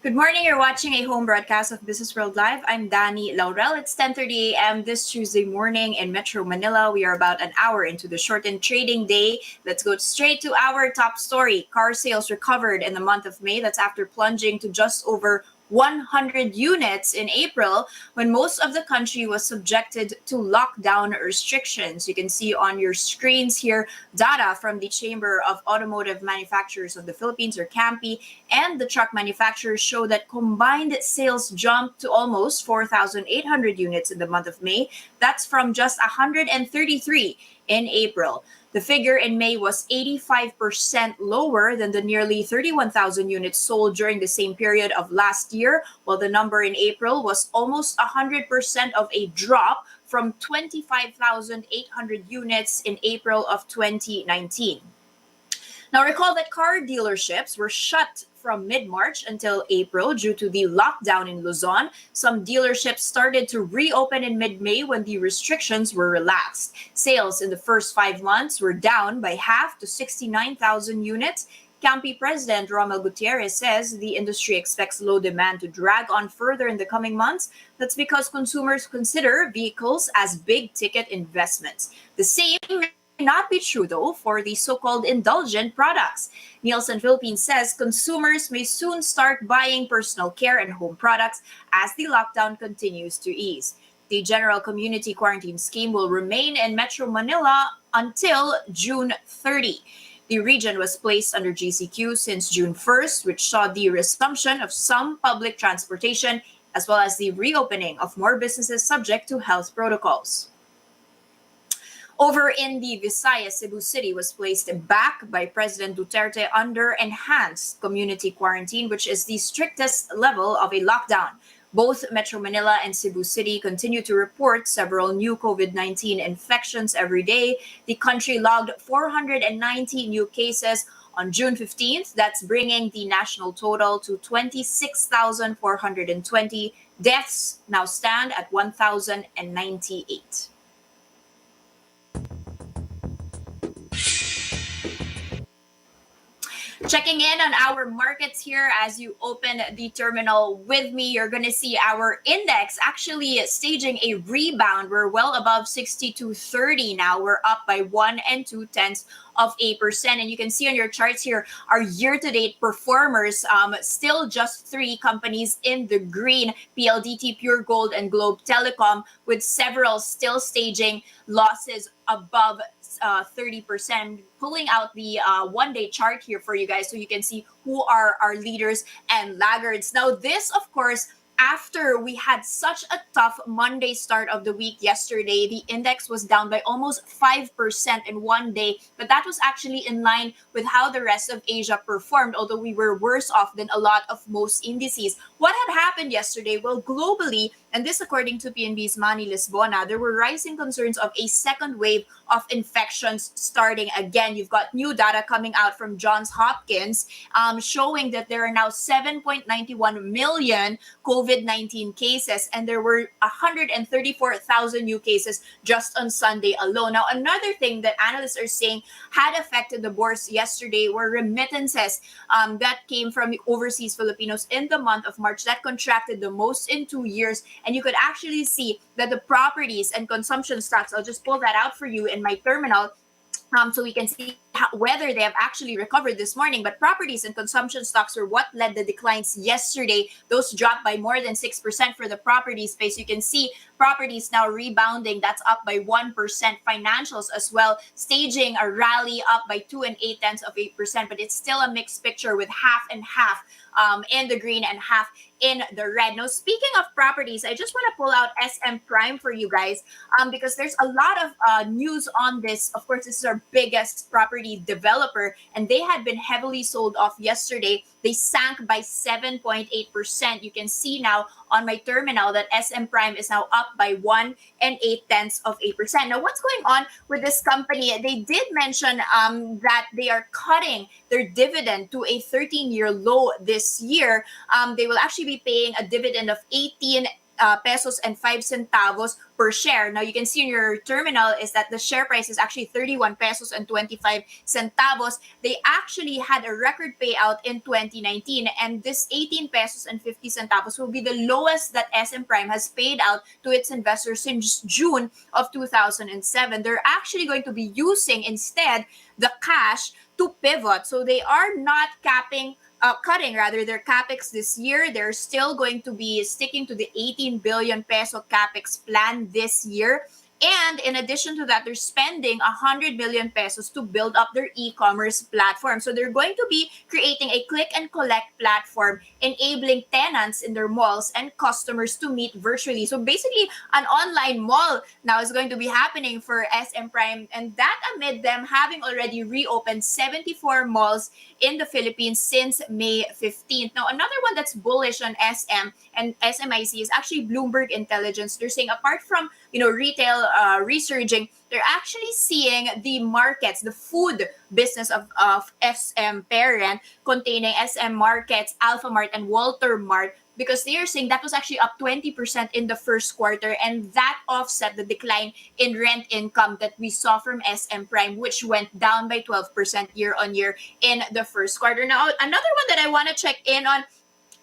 Good morning. You're watching a home broadcast of Business World Live. I'm Danie Laurel. It's 10:30 a.m. this Tuesday morning in Metro Manila. We are about an hour into the shortened trading day. Let's go straight to our top story. Car sales recovered in the month of May. That's after plunging to just over 100 units in April when most of the country was subjected to lockdown restrictions. You can see on your screens here data from the Chamber of Automotive Manufacturers of the Philippines, or CAMPI, and the truck manufacturers show that combined sales jumped to almost 4,800 units in the month of May. That's from just 133 in April. The figure in May was 85% lower than the nearly 31,000 units sold during the same period of last year, while the number in April was almost 100% of a drop from 25,800 units in April of 2019. Now, recall that car dealerships were shut from mid-March until April due to the lockdown in Luzon. Some dealerships started to reopen in mid-May when the restrictions were relaxed. Sales in the first 5 months were down by half to 69,000 units. CAMPI President Romel Gutierrez says the industry expects low demand to drag on further in the coming months. That's because consumers consider vehicles as big-ticket investments. The same may not be true, though, for the so-called indulgent products. Nielsen Philippines says consumers may soon start buying personal care and home products as the lockdown continues to ease. The general community quarantine scheme will remain in Metro Manila until June 30. The region was placed under GCQ since June 1st, which saw the resumption of some public transportation as well as the reopening of more businesses subject to health protocols. Over in the Visayas, Cebu City was placed back by President Duterte under enhanced community quarantine, which is the strictest level of a lockdown. Both Metro Manila and Cebu City continue to report several new COVID-19 infections every day. The country logged 490 new cases on June 15th. That's bringing the national total to 26,420. Deaths now stand at 1,098. Checking in on our markets here as you open the terminal with me, you're going to see our index actually staging a rebound. We're well above 62.30 now. We're up by 1.2%. And you can see on your charts here our year-to-date performers. Still just three companies in the green: PLDT, Pure Gold, and Globe Telecom, with several still staging losses above 30%. Pulling out the one-day chart here for you guys so you can see who are our leaders and laggards. Now, this, of course, after we had such a tough Monday start of the week yesterday. The index was down by almost 5% in one day, but that was actually in line with how the rest of Asia performed, although we were worse off than a lot of most indices. What had happened yesterday? Well, globally, and this according to PNB's Manny Lisbona, there were rising concerns of a second wave of infections starting again. You've got new data coming out from Johns Hopkins showing that there are now 7.91 million COVID-19 cases, and there were 134,000 new cases just on Sunday alone. Now, another thing that analysts are saying had affected the bourse yesterday were remittances that came from overseas Filipinos in the month of March. That contracted the most in 2 years, and you could actually see that the properties and consumption stocks, I'll just pull that out for you in my terminal, so we can see whether they have actually recovered this morning. But properties and consumption stocks were what led the declines yesterday. Those dropped by more than 6% for the property space. You can see properties now rebounding. That's up by 1%. Financials as well, staging a rally up by 2.8%, but it's still a mixed picture with half and half in the green and half in the red. Now, speaking of properties, I just want to pull out SM Prime for you guys because there's a lot of news on this. Of course, this is our biggest property developer, and they had been heavily sold off yesterday. They sank by 7.8%. You can see now on my terminal that SM Prime is now up by 1.8%. Now, what's going on with this company? They did mention that they are cutting their dividend to a 13-year low this year. They will actually be paying a dividend of 18 pesos and 5 centavos per share. Now you can see in your terminal is that the share price is actually 31 pesos and 25 centavos. They actually had a record payout in 2019, and this 18 pesos and 50 centavos will be the lowest that SM Prime has paid out to its investors since June of 2007. They're actually going to be using instead the cash to pivot. So they are not cutting rather their capex this year. They're still going to be sticking to the 18 billion peso capex plan this year. And in addition to that, they're spending 100 million pesos to build up their e-commerce platform. So they're going to be creating a click and collect platform, enabling tenants in their malls and customers to meet virtually. So basically, an online mall now is going to be happening for SM Prime, and that amid them having already reopened 74 malls in the Philippines since May 15th. Now, another one that's bullish on SM and SMIC is actually Bloomberg Intelligence. They're saying apart from retail resurging, they're actually seeing the markets, the food business of SM parent containing SM Markets, Alpha Mart, and Walter Mart, because they are saying that was actually up 20% in the first quarter, and that offset the decline in rent income that we saw from SM Prime, which went down by 12% year on year in the first quarter. Now, another one that I want to check in on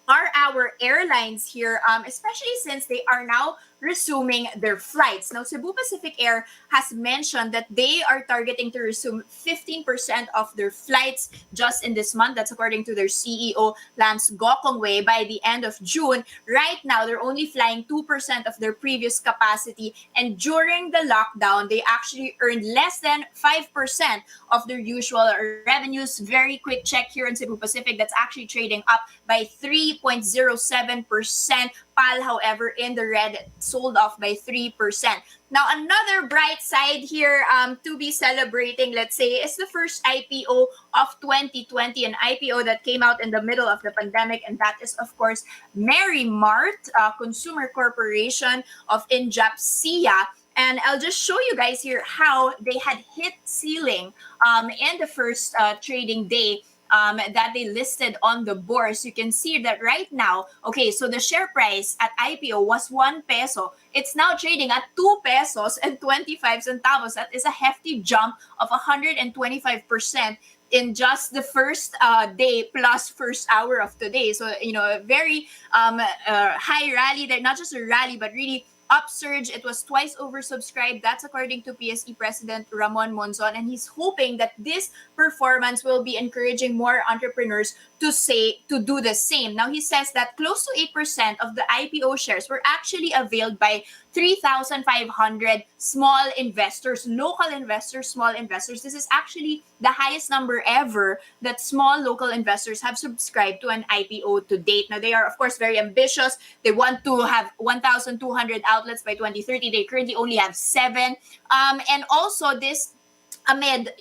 are our airlines here, especially since they are now resuming their flights. Now, Cebu Pacific Air has mentioned that they are targeting to resume 15% of their flights just in this month. That's according to their CEO, Lance Gokongwei, by the end of June. Right now, they're only flying 2% of their previous capacity. And during the lockdown, they actually earned less than 5% of their usual revenues. Very quick check here in Cebu Pacific, that's actually trading up by 3.07%. PAL, however, in the red, sold off by 3%. Now, another bright side here to be celebrating, let's say, is the first IPO of 2020, an IPO that came out in the middle of the pandemic, and that is, of course, MerryMart, Consumer Corporation of Injapsia. And I'll just show you guys here how they had hit ceiling in the first trading day that they listed on the bourse. You can see that right now, okay, so the share price at IPO was 1 peso. It's now trading at 2 pesos and 25 centavos. That is a hefty jump of 125% in just the first day plus first hour of today. So, a very high rally there, not just a rally, but really upsurge. It was twice oversubscribed. That's according to PSE President Ramon Monzon, and he's hoping that this performance will be encouraging more entrepreneurs to do the same. Now, he says that close to 8% of the IPO shares were actually availed by 3,500 small investors, local investors, small investors. This is actually the highest number ever that small local investors have subscribed to an IPO to date. Now, they are, of course, very ambitious. They want to have 1,200 outlets by 2030. They currently only have 7. And also this amid,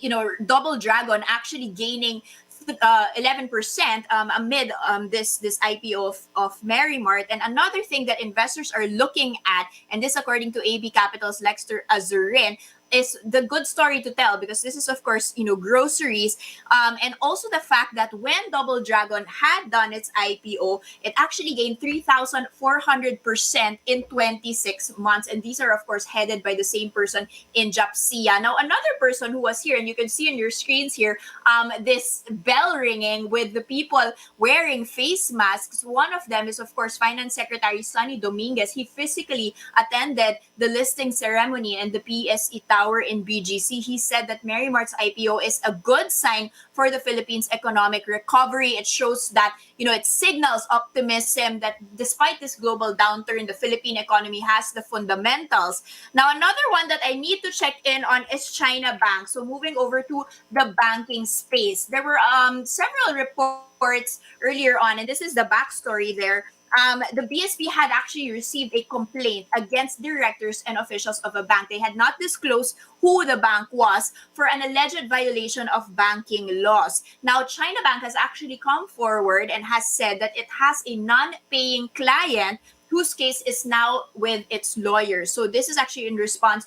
Double Dragon actually gaining 11% amid this IPO of MerryMart. And another thing that investors are looking at, and this according to AB Capital's Lexter Azurin, is the good story to tell, because this is, of course, groceries, and also the fact that when Double Dragon had done its IPO, it actually gained 3,400% in 26 months, and these are, of course, headed by the same person in Japsia. Now, another person who was here, and you can see on your screens here, this bell ringing with the people wearing face masks. One of them is, of course, Finance Secretary Sonny Dominguez. He physically attended the listing ceremony and the PSE Tower in BGC. He said that MerryMart's IPO is a good sign for the Philippines' economic recovery. It shows that, it signals optimism that despite this global downturn, the Philippine economy has the fundamentals. Now, another one that I need to check in on is China Bank. So moving over to the banking space, there were several reports earlier on, and this is the backstory there. The BSP had actually received a complaint against directors and officials of a bank. They had not disclosed who the bank was for an alleged violation of banking laws. Now, China Bank has actually come forward and has said that it has a non-paying client whose case is now with its lawyers. So this is actually in response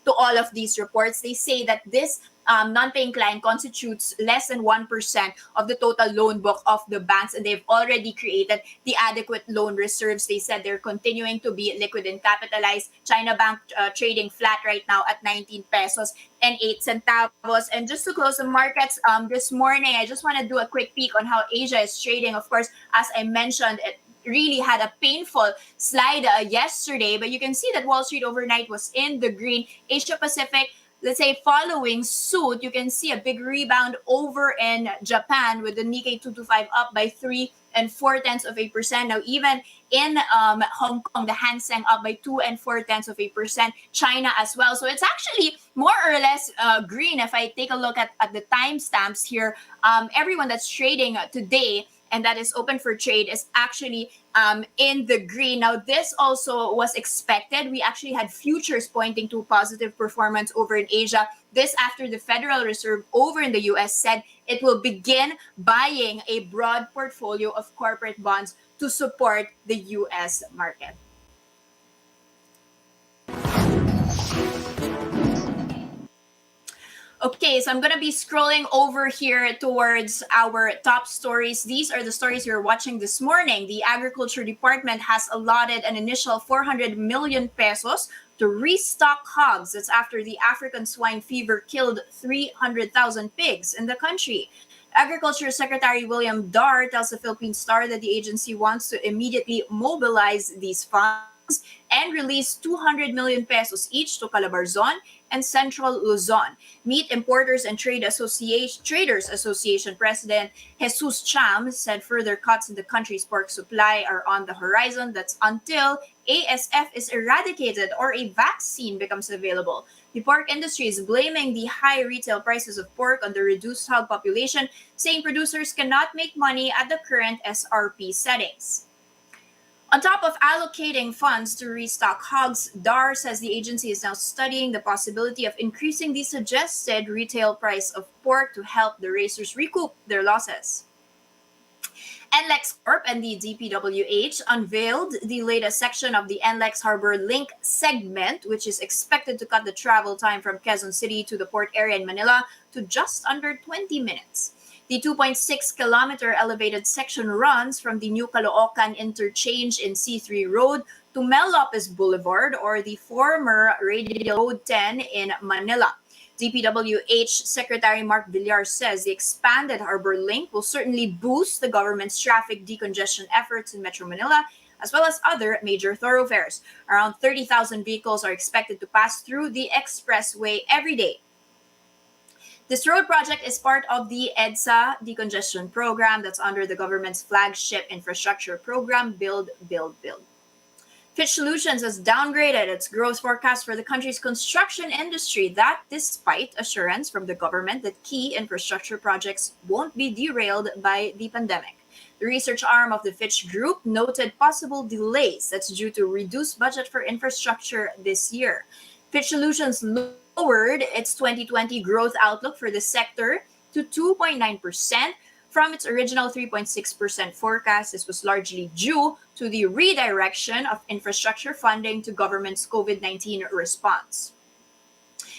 to all of these reports. They say that this non-paying client constitutes less than 1% of the total loan book of the banks, and they've already created the adequate loan reserves. They said they're continuing to be liquid and capitalized. China Bank trading flat right now at 19 pesos and 8 centavos. And just to close the markets this morning, I just want to do a quick peek on how Asia is trading. Of course, as I mentioned, it really had a painful slide yesterday, but you can see that Wall Street overnight was in the green. Asia Pacific, let's say, following suit. You can see a big rebound over in Japan with the Nikkei 225 up by 3 4/10%. Now, even in Hong Kong, the Hang Seng up by 2 4/10%. China as well. So it's actually more or less green. If I take a look at the timestamps here, everyone that's trading today and that is open for trade is actually in the green. Now, this also was expected. We actually had futures pointing to positive performance over in Asia. This after the Federal Reserve over in the US said it will begin buying a broad portfolio of corporate bonds to support the US market. Okay, so I'm going to be scrolling over here towards our top stories. These are the stories you're watching this morning. The Agriculture Department has allotted an initial 400 million pesos to restock hogs. That's after the African swine fever killed 300,000 pigs in the country. Agriculture Secretary William Dar tells the Philippine Star that the agency wants to immediately mobilize these funds and release 200 million pesos each to Calabarzon and Central Luzon. Meat Importers and Traders Association President Jesus Cham said further cuts in the country's pork supply are on the horizon. That's until ASF is eradicated or a vaccine becomes available. The pork industry is blaming the high retail prices of pork on the reduced hog population, saying producers cannot make money at the current SRP settings. On top of allocating funds to restock hogs, Dar says the agency is now studying the possibility of increasing the suggested retail price of pork to help the raisers recoup their losses. NLEX Corp and the DPWH unveiled the latest section of the NLEX Harbor Link segment, which is expected to cut the travel time from Quezon City to the port area in Manila to just under 20 minutes. The 2.6-kilometer elevated section runs from the New Caloocan interchange in C3 Road to Mel Lopez Boulevard, or the former Radial Road 10 in Manila. DPWH Secretary Mark Villar says the expanded Harbor Link will certainly boost the government's traffic decongestion efforts in Metro Manila, as well as other major thoroughfares. Around 30,000 vehicles are expected to pass through the expressway every day. This road project is part of the EDSA decongestion program that's under the government's flagship infrastructure program, Build, Build, Build. Fitch Solutions has downgraded its growth forecast for the country's construction industry, that despite assurance from the government that key infrastructure projects won't be derailed by the pandemic. The research arm of the Fitch Group noted possible delays that's due to reduced budget for infrastructure this year. Fitch Solutions lowered its 2020 growth outlook for the sector to 2.9% from its original 3.6% forecast. This was largely due to the redirection of infrastructure funding to government's COVID-19 response.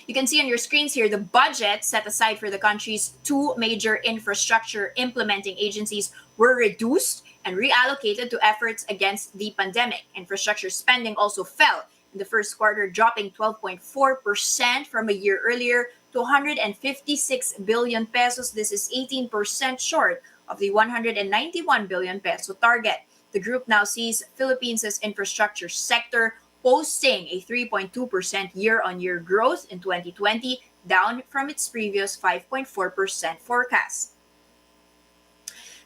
You can see on your screens here the budget set aside for the country's two major infrastructure implementing agencies were reduced and reallocated to efforts against the pandemic. Infrastructure spending also fell in the first quarter, dropping 12.4% from a year earlier to 156 billion pesos. This is 18% short of the 191 billion peso target. The group now sees Philippines' infrastructure sector posting a 3.2% year-on-year growth in 2020, down from its previous 5.4% forecast.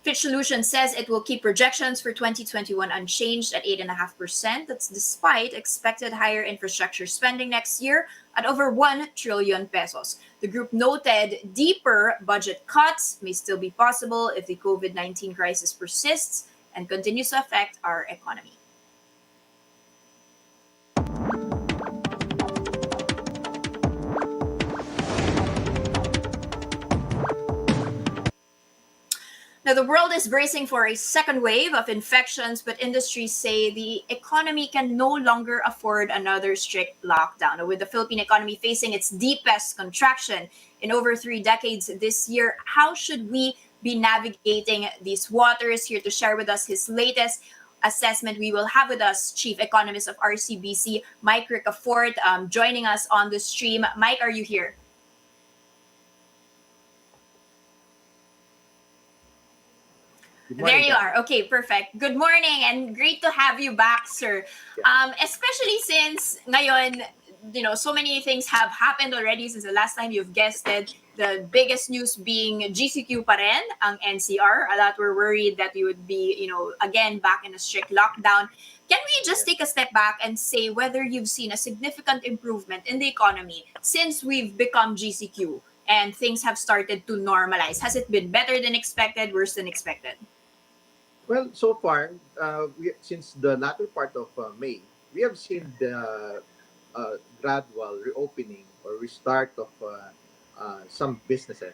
Fitch Solutions says it will keep projections for 2021 unchanged at 8.5%. That's despite expected higher infrastructure spending next year at over 1 trillion pesos. The group noted deeper budget cuts may still be possible if the COVID-19 crisis persists and continues to affect our economy. Now, the world is bracing for a second wave of infections, but industries say the economy can no longer afford another strict lockdown. With the Philippine economy facing its deepest contraction in over 3 decades this year, how should we be navigating these waters? Here to share with us his latest assessment, we will have with us Chief Economist of RCBC, Mike Ricafort, joining us on the stream. Mike, are you here? Good There morning, you Danie. are. Okay, perfect. Good morning and great to have you back, sir. Yeah. Especially since ngayon, so many things have happened already since the last time you've guested. The biggest news being GCQ pa rin, ang NCR. A lot were worried that we would be, again back in a strict lockdown. Can we just Yeah. take a step back and say whether you've seen a significant improvement in the economy since we've become GCQ and things have started to normalize? Has it been better than expected, worse than expected? Well, so far, since the latter part of May, we have seen the gradual reopening or restart of some businesses,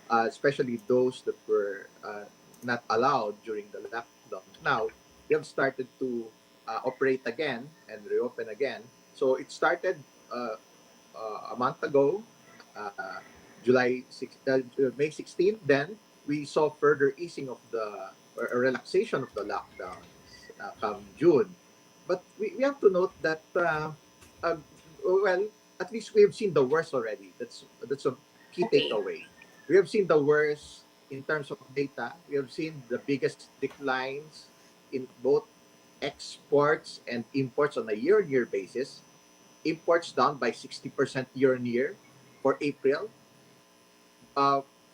especially those that were not allowed during the lockdown. Now, they have started to operate again and reopen again. So it started a month ago, uh, May 16th. Then we saw further easing of the or a relaxation of the lockdowns come June. But we have to note that uh, well, at least we have seen the worst already. That's a key Okay. takeaway. We have seen the worst in terms of data. We have seen the biggest declines in both exports and imports on a year-on-year basis. Imports down by 60% year on year for April.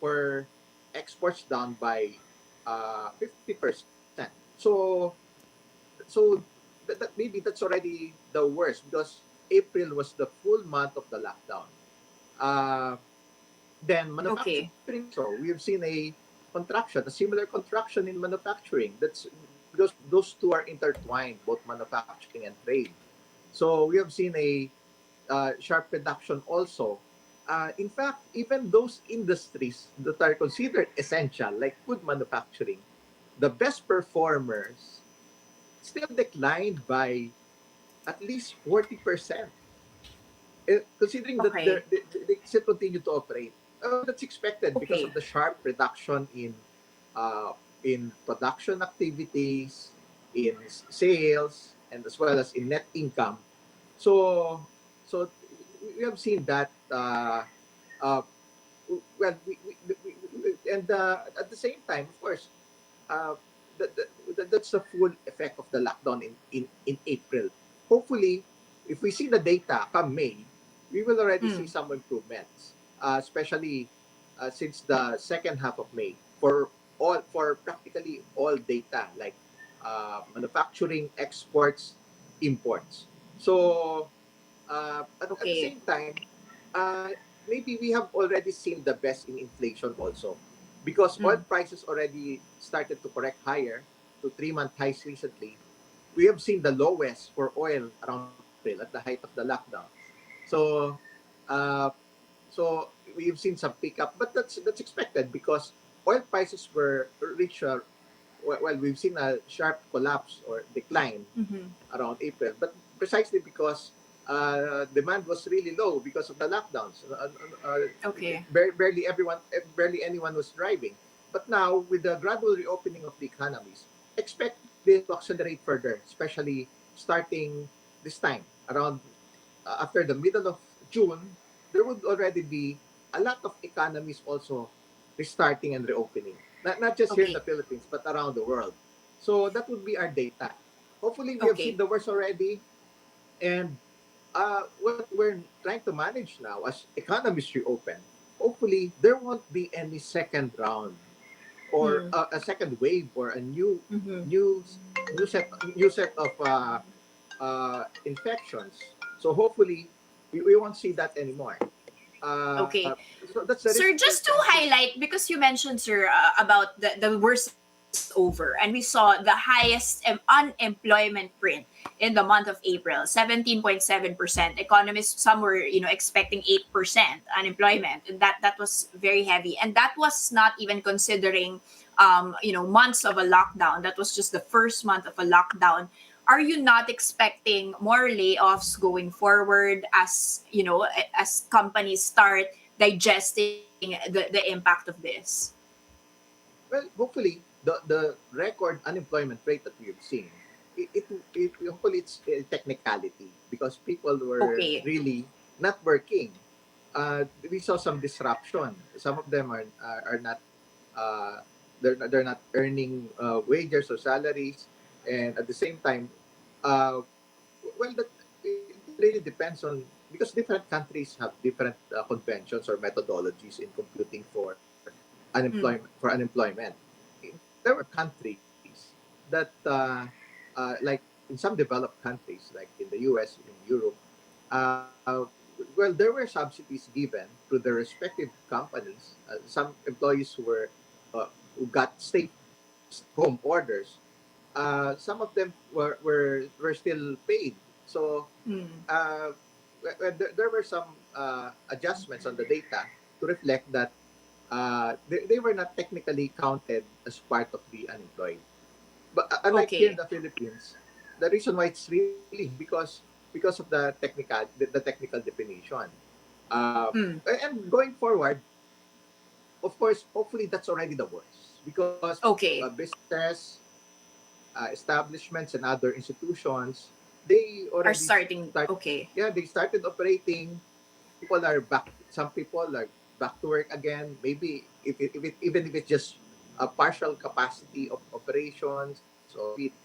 For exports down by 50%. So maybe that's already the worst because April was the full month of the lockdown. Uh, then Okay. manufacturing also, we have seen a contraction, a similar contraction in manufacturing. That's because those two are intertwined, both manufacturing and trade. So we have seen a sharp reduction also. In fact, even those industries that are considered essential, like food manufacturing, the best performers still declined by at least 40%. Considering that Okay. they still continue to operate. That's expected because Okay. of the sharp reduction in production activities, in sales, and as well as in net income. So so we have seen that uh, well and at the same time, of course, uh, that's the full effect of the lockdown in April. Hopefully, if we see the data come May, we will already see Mm. some improvements, especially since the second half of May for practically all data like manufacturing, exports, imports. So at the Okay. same time, uh, maybe we have already seen the best in inflation also because oil Mm. prices already started to correct higher to 3-month highs recently. We have seen the lowest for oil around April at the height of the lockdown. So, uh, so we've seen some pickup, but that's expected because oil prices were reached. Well, we've seen a sharp collapse or decline Mm-hmm. around April, but precisely because demand was really low because of the lockdowns. Okay. Barely anyone was driving. But now, with the gradual reopening of the economies, expect this to accelerate further, especially starting this time around after the middle of June. There would already be a lot of economies also restarting and reopening. Not just here in the Okay. Philippines, but around the world. So that would be our data. Hopefully, we have seen Okay. the worst already. And what we're trying to manage now as economies reopen, hopefully, there won't be any second round or Mm. a second wave or a Mm-hmm. new, new set of infections. So hopefully, we won't see that anymore. Okay. So that's the risk Sir, we're just to trying to. highlight, because you mentioned, sir, about the worst is over, and we saw the highest unemployment print in the month of April, 17.7%. Economists, some were, expecting 8% unemployment, and that was very heavy. And that was not even considering months of a lockdown. That was just the first month of a lockdown. Are you not expecting more layoffs going forward as as companies start digesting the impact of this? Well, hopefully, the record unemployment rate that we've seen, hopefully it's a technicality because people were Okay. really not working. We saw some disruption. Some of them are not uh, they're not earning wages or salaries, and at the same time, uh, well, it really depends on because different countries have different conventions or methodologies in computing for Mm. unemployment. There were countries that like in some developed countries like in the US, in Europe, uh, well, there were subsidies given to the respective companies. Some employees who got stay home orders. Some of them were still paid. So Mm. there were some adjustments on the data to reflect that they were not technically counted as part of the unemployed. But unlike here in Okay. the Philippines, the reason why it's really because of the technical definition. Mm. And going forward, of course, hopefully that's already the worst because Okay. businesses, establishments, and other institutions they Are already starting. start. Okay. Yeah, they started operating. People are back. Some people are back to work again. Maybe even if it's just a partial capacity of operations, or maybe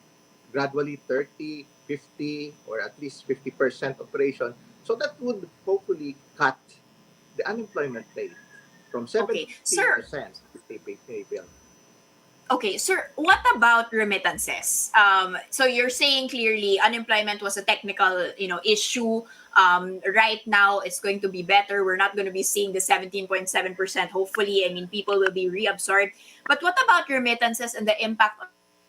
gradually 30, 50, or at least 50% operation. So that would hopefully cut the unemployment rate from Okay. 17% Sir, April. okay, sir, what about remittances? So you're saying clearly unemployment was a technical, issue. Right now, it's going to be better. We're not going to be seeing the 17.7%. Hopefully, I mean, people will be reabsorbed. But what about remittances and the impact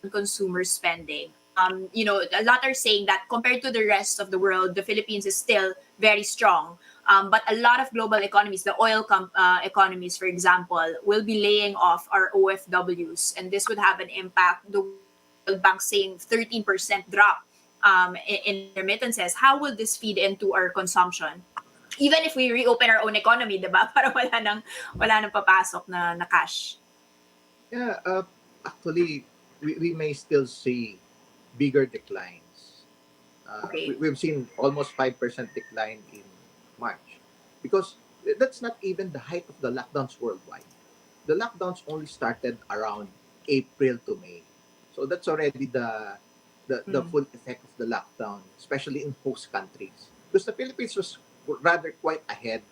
on consumer spending? A lot are saying that compared to the rest of the world, the Philippines is still very strong. But a lot of global economies, the economies, for example, will be laying off our OFWs, and this would have an impact. The World Bank saying 13% drop in remittances. How will this feed into our consumption? Even if we reopen our own economy, di ba? Para wala nang papasok na cash. Yeah, actually, we may still see bigger declines. Okay. We've seen almost 5% decline in March because that's not even the height of the lockdowns worldwide. The lockdowns only started around April to May. So that's already the Mm. full effect of the lockdown, especially in host countries. Because the Philippines was rather quite ahead.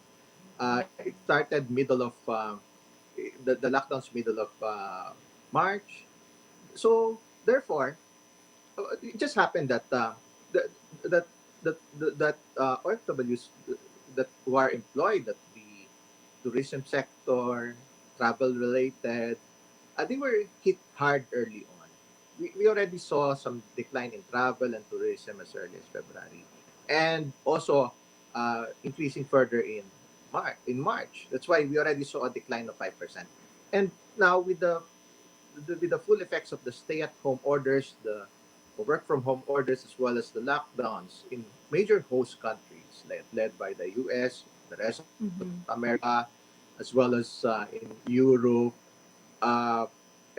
It started middle of the lockdowns middle of March. So therefore, it just happened that the, that that OFWs that who are employed at the tourism sector, travel related, they were hit hard early on. We already saw some decline in travel and tourism as early as February, and also increasing further in March. That's why we already saw a decline of 5%. And now with the full effects of the stay-at-home orders, the work from home orders, as well as the lockdowns in major host countries led by the US, the rest of Mhm. America, as well as in Europe, uh,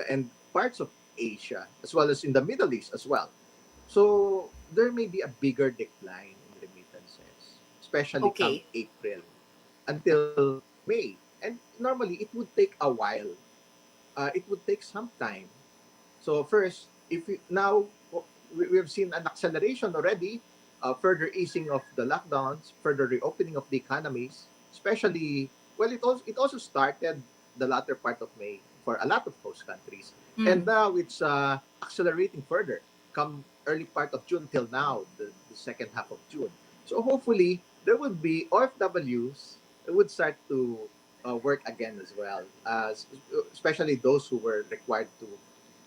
and parts of Asia, as well as in the Middle East as well. So there may be a bigger decline in remittances, especially come Okay. April until May. And normally it would take a while. It would take some time. So first, if we, now we have seen an acceleration already, further easing of the lockdowns, further reopening of the economies, especially it also started the latter part of May for a lot of host countries, and Mm. now it's accelerating further. Come early part of June till now, the second half of June. So hopefully there would be OFWs that would start to work again as well, especially those who were required to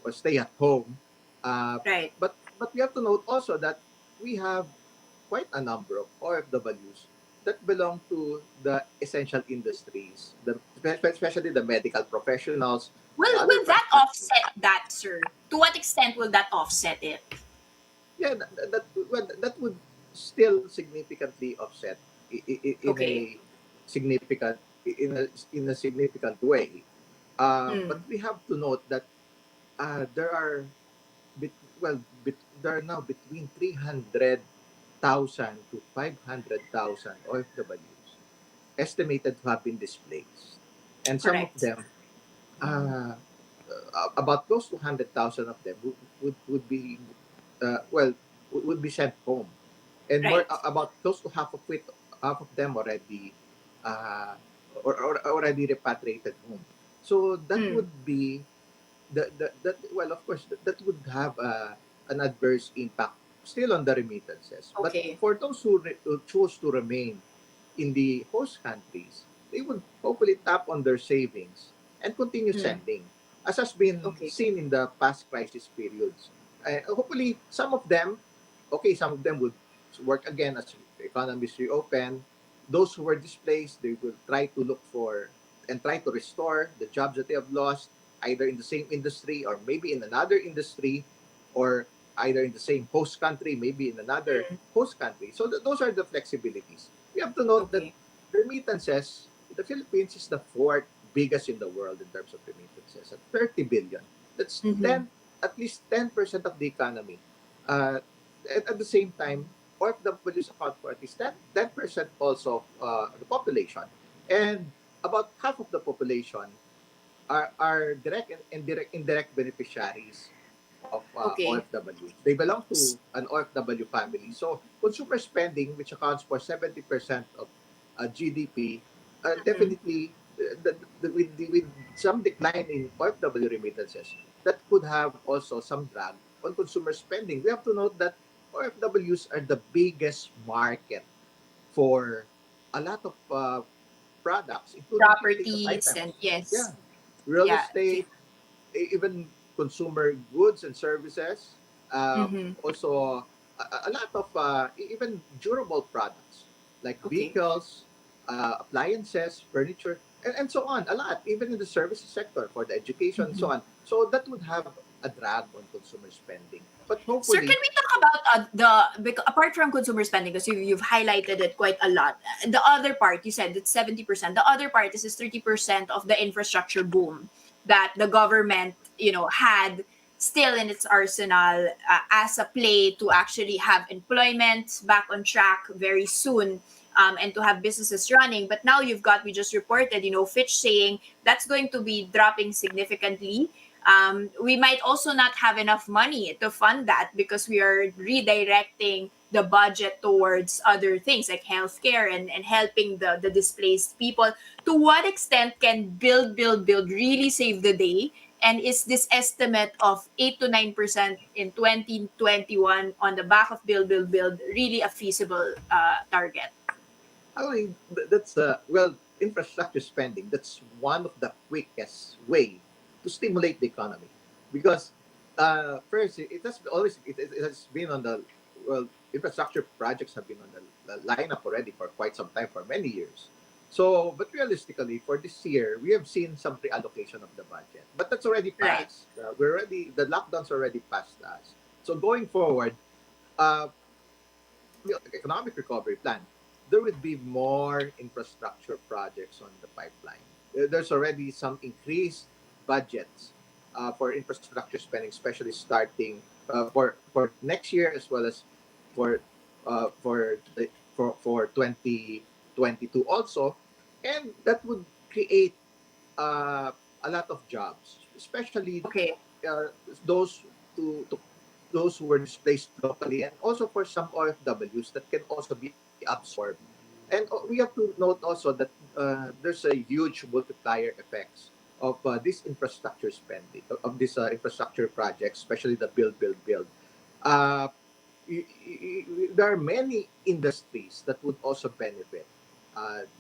or stay at home. Uh, Right. but we have to note also that we have quite a number of OFWs that belong to the essential industries, especially the medical professionals The other Will that factor, offset that, sir? To what extent will that offset it? yeah, that would still significantly offset in Okay. a significant in a significant way. But Mm. we have to note that there are there are now between 300,000 to 500,000 OFWs estimated to have been displaced, and some of Correct. them, uh, about close to 100,000 of them would be well would be sent home, and more Right. about close to half of them already uh, or already repatriated home. So that Mm. would be that well, of course, that would have an adverse impact still on the remittances. But Okay. for those who choose to remain in the host countries, they would hopefully tap on their savings and continue Mm. sending, as has been Okay. seen in the past crisis periods. Hopefully, some of them, okay, some of them would work again as economies reopen. Those who were displaced, they will try to look for and try to restore the jobs that they have lost, either in the same industry or maybe in another industry, or either in the same host country, maybe in another Mm. host country. So those are the flexibilities. We have to note that Okay. remittances, the Philippines is the fourth biggest in the world in terms of remittances at 30 billion. That's Mm-hmm. 10, at least 10% of the economy. Uh, at the same time, OFWs account for at least 10% also of the population. And about half of the population are direct and indirect beneficiaries of Okay. OFW. They belong to S- an OFW family. So consumer spending, which accounts for 70% of GDP, mhm. definitely with some decline in OFW remittances, that could have also some drag on consumer spending. We have to note that OFWs are the biggest market for a lot of products, including big ticket Properties and items. yes. Yeah, real Yeah. estate, even consumer goods and services. Mm-hmm. Also, a lot of even durable products like Okay. vehicles, appliances, furniture, and so on. A lot, even in the services sector for the education and Mm-hmm. so on. So that would have a drag on consumer spending. But Sir, can hopefully, we talk about apart from consumer spending, because you've highlighted it quite a lot. The other part, you said it's 70%. The other part is 30% of the infrastructure boom that the government, had still in its arsenal as a play to actually have employment back on track very soon. And to have businesses running. But now we just reported, Fitch saying that's going to be dropping significantly. We might also not have enough money to fund that because we are redirecting the budget towards other things like healthcare and helping the displaced people. To what extent can build really save the day? And is this estimate of 8 to 9% in 2021 on the back of build really a feasible target? I mean, that's infrastructure spending. That's one of the quickest way to stimulate the economy, because first it has always it has been on the infrastructure projects have been on the lineup already for quite some time, for many years. So, but realistically, for this year, we have seen some reallocation of the budget, but that's already Right. passed. The lockdowns already passed us. So going forward, uh, economic recovery plan, there would be more infrastructure projects on the pipeline. There's already some increased budgets for infrastructure spending, especially starting for next year as well as for for 2022 also, and that would create a lot of jobs, especially Okay. uh, those to those who were displaced locally, and also for some OFWs that can also be absorbed. And we have to note also that there's a huge multiplier effects of this infrastructure spending, of this infrastructure projects, especially the build. Uh, there are many industries that would also benefit.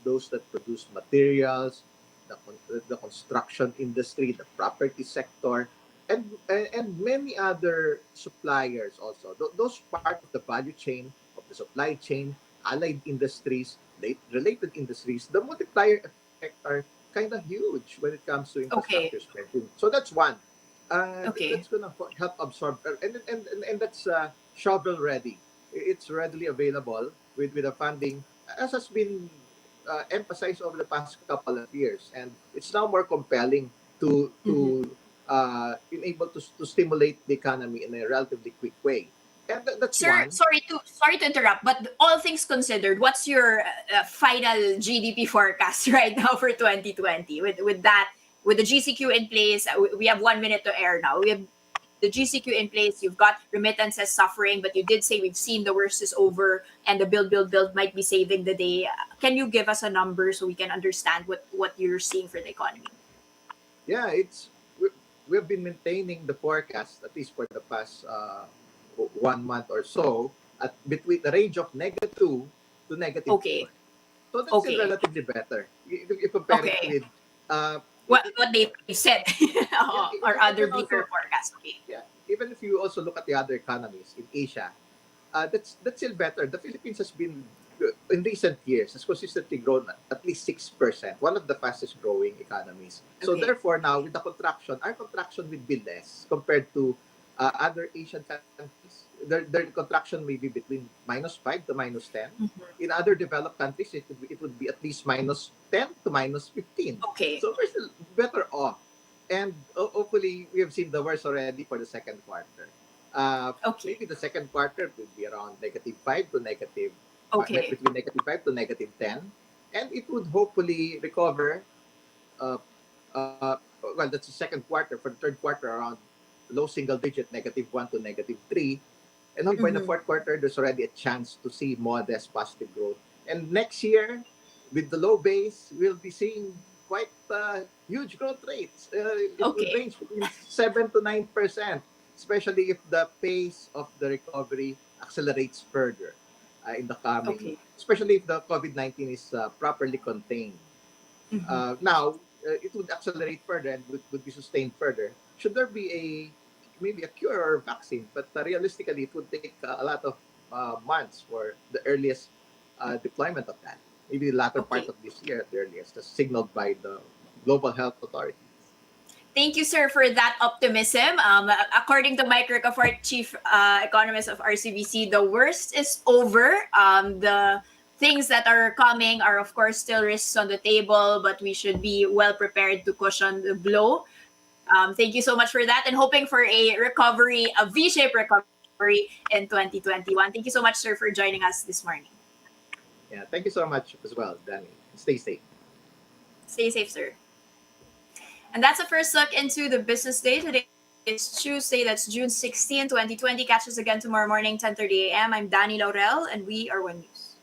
Those that produce materials, the construction industry, the property sector, and many other suppliers also. Those part of the value chain, of the supply chain, allied industries, related industries, the multiplier effect are kind of huge when it comes to Okay. infrastructure spending. So that's one. Okay. That's going to help absorb, and that's shovel ready. It's readily available with the funding, as has been emphasized over the past couple of years, and it's now more compelling Mhm. to enable to stimulate the economy in a relatively quick way. And that's Sir, one. sorry to interrupt, but all things considered, what's your final GDP forecast right now for 2020? With that, with the GCQ in place, we have 1 minute to air now. We have the GCQ in place. You've got remittances suffering, but you did say we've seen the worst is over, and the build might be saving the day. Can you give us a number so we can understand what you're seeing for the economy? Yeah, we've been maintaining the forecast at least for the past 1 month or so at between the range of -2 to -4. Okay, So that's still okay, relatively better. If you compare it okay. with What they said, yeah, or other even bleaker also, forecast. Okay. yeah, even if you also look at the other economies in Asia, that's still better. The Philippines has been in recent years has consistently grown at least 6%, one of the fastest growing economies. So Okay. therefore, now with the contraction, our contraction will be less compared to other Asian countries. Their contraction may be between -5 to -10. Mhm. In other developed countries, it would be at least -10 to -15. Okay. So we're still better off. And hopefully, we have seen the worst already for the second quarter. Okay. Maybe the second quarter will be around -5 to negative, Okay. between -5 to -10, and it would hopefully recover. Uh, well, that's the second quarter. For the third quarter, around low single digit, -1 to -3, and by the Mm-hmm. fourth quarter, there's already a chance to see modest positive growth. And next year, with the low base, we'll be seeing quite huge growth rates. It would Okay. range between 7 to 9%, especially if the pace of the recovery accelerates further in the coming, Okay. especially if the COVID-19 is properly contained. Mm-hmm. Now, it would accelerate further and would be sustained further. Should there be maybe a cure or vaccine? But realistically, it would take a lot of months for the earliest deployment of that. Maybe the latter part Okay. of this year at the earliest, as signaled by the global health authority. Thank you, sir, for that optimism. According to Mike Ricafort, chief economist of RCBC, the worst is over. The things that are coming are, of course, still risks on the table, but we should be well prepared to cushion the blow. Thank you so much for that, and hoping for a recovery, a V-shaped recovery in 2021. Thank you so much, sir, for joining us this morning. Yeah, thank you so much as well, Danny. Stay safe. Stay safe, sir. And that's a first look into the business day. Today is Tuesday, that's June 16, 2020. Catch us again tomorrow morning, 10:30 a.m. I'm Danie Laurel, and we are One News.